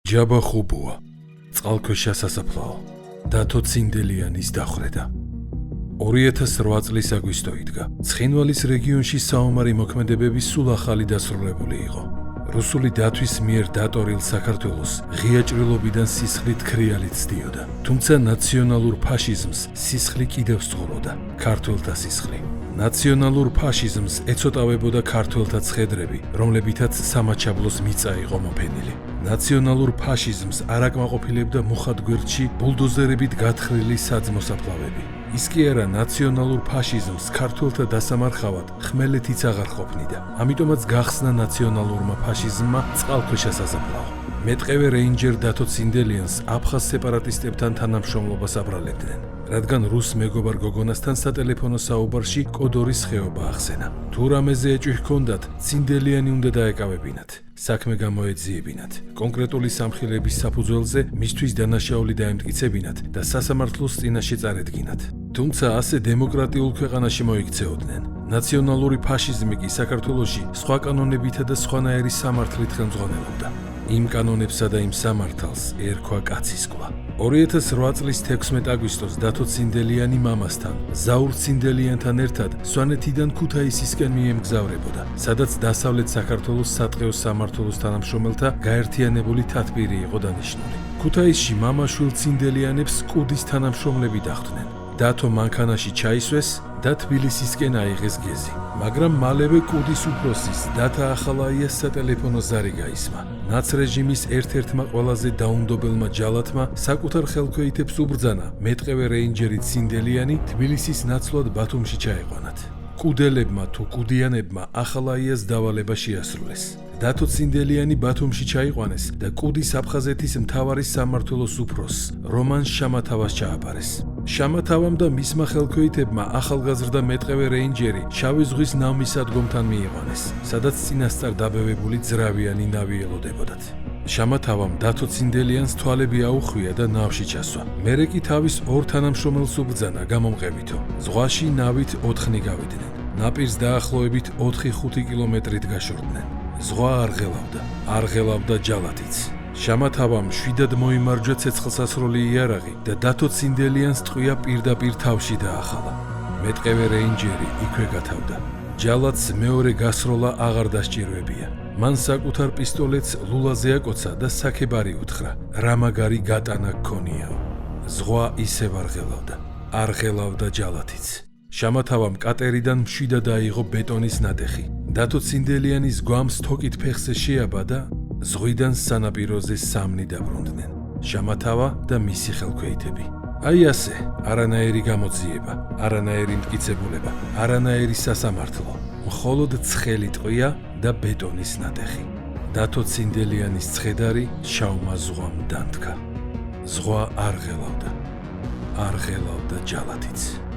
ჯაბა ხუბუა, წყალქვეშა სასაფლაო, დათო ცინდელიანის დახვრეტა. 2008 წლის აგვისტო იდგა. ცხინვალის რეგიონში საომარი მოქმედებები სულ ახალი დასრულებული იყო. რუსული დათვის მიერ დატორილ საქართველოს ღია ჭრილობიდან სისხლით ქრიალით ცდიოდა. თუმცა ნაციონალურ ფაშიზმს სისხლი კიდევ სწოროდა, ქართველთა სისხლი. ნაციონალურ ფაშიზმს ეცოტავებოდა ქართველთა ცხედრები, რომლებითაც სამაჩაბლოს მიწა იყო მოფენილი. ნაციონალურ ფაშიზმს არ აკმაყოფილებდა მუხად გვერდში ბულდოზერებით გათხრილი საძმოსაფლავები. ის კი არა ნაციონალურ ფაშიზმს ქართველთა დასამარხავად ხმელეთიც აღარ ყოფნიდა. ამიტომაც გახსნა ნაციონალურმა ფაშიზმმა წყალქვეშა სასაფლაო. მეტყევე რეინჯერ დათო ცინდელიანს აფხაზ სეპარატისტებთან თანამშრომლობას აბრალებდნენ, რადგან რუს მეგობარ გოგონასთან სატელეფონო საუბარში კოდორის ხეობა ახსენა. თუ რამეზე ეჭვი ჰქონდათ, ცინდელიანი უნდა დაეკავებინათ, საქმე გამოეძიებინათ, კონკრეტული სამხილების საფუძველზე მისთვის დანაშაული დაემტკიცებინათ და სასამართლოს წინაშე წარედგინათ. თუმცა ასე დემოკრატიულ ქვეყანაში მოიქცეოდნენ. ნაციონალური ფაშიზმი კი საქართველოში სხვა კანონებითა და სხვანაირი სამართლით ხელმძღვანელობდა. იმ კანონებსა და იმ სამართალს ერქვა კაცისკლა. 2008 წლის 16 აგვისტოს დათო ცინდელიანი მამასთან, ზაურ ცინდელიანთან ერთად სვანეთიდან ქუთაისისკენ მიემგზავრებოდა, სადაც დასავლეთ საქართველოს სატყეო სამმართველოს თანამშრომელთა გაერთიანებული თათბირი იყო დანიშნული. ქუთაისში მამაშვილ ცინდელიანებს კუდის თანამშრომლები დახვდნენ. დათო მანქანაში ჩაისვეს და თბილისისკენ აიღეს გეზი. მაგრამ მალევე კუდის უფროსის დათა ახალაიას სატელეფონო ზარი გაისმა. ნაცრეჟიმის ერთ-ერთმა ყველაზე დაუნდობელმა ჯალათმა საკუთარ ხელქვეითებს უბრძანა მეტყევე რეინჯერი ცინდელიანი თბილისის ნაცვლად ბათუმში ჩაეყვანათ. კუდელებმა თუ კუდიანებმა ახალაიას დავალება შეასრულეს. დათო ცინდელიანი ბათუმში ჩაიყვანეს და კუდის აფხაზეთის მთავარი სამმართველოს უფროსს რომან შამათავას ჩააბარეს. შამათავამ და მისმა ხელქვეითებმა ახალგაზრდა მეტყევე რეინჯერი შავი ზღვის ნავმისადგომთან მიიყვანეს, სადაც წინასწარ დაბევებული ძრავიანი ნავი ელოდებოდათ. შამათავამ დათო ცინდელიანს თვალები აუხვია და ნავში ჩასვა. მერე კი თავის ორ თანამშრომელს უბრძანა გამომყევითო. ზღვაში ნავით 4 გავიდნენ. ნაპირს დაახლოებით 4-5 კილომეტრით გაშორდნენ. ზღვა არ ღელავდა ჯალათიც. შამათავამ შვიდად მოიმარჯვა ცეცხლსასროლი იარაღი და დათო ცინდელიანს ტყვია პირდაპირ თავში დაახალა. მეტყევე რეინჯერი იქვე გათავდა. ჯალათს მეორე გასროლა აღარ დასჭირვებია. მან საკუთარ პისტოლეტს ლულაზე აკოცა და საქებარი უთხრა, რა მაგარი გატანა გქონიაო. ზღვა ისევ არ ღელავდა ჯალათიც. შამათავამ კატერიდან მშვიდად აიღო ბეტონის ნატეხი. დათო ცინდელიანის გვამს თოკით ფეხზე შეაბა და ზღვიდან სანაპიროზე სამნი დაბრუნდნენ. შამათავა და მისი ხელქვეითები. აი ასე, არანაირი გამოძიება, არანაირი მტკიცებულება, არანაირი სასამართლო, მხოლოდ ცხელი ტყვია და ბეტონის ნატეხი. დათო ცინდელიანის ცხედარი შავმა ზღვამ დანთქა. ზღვა არ ღელავდა ჯალათიც.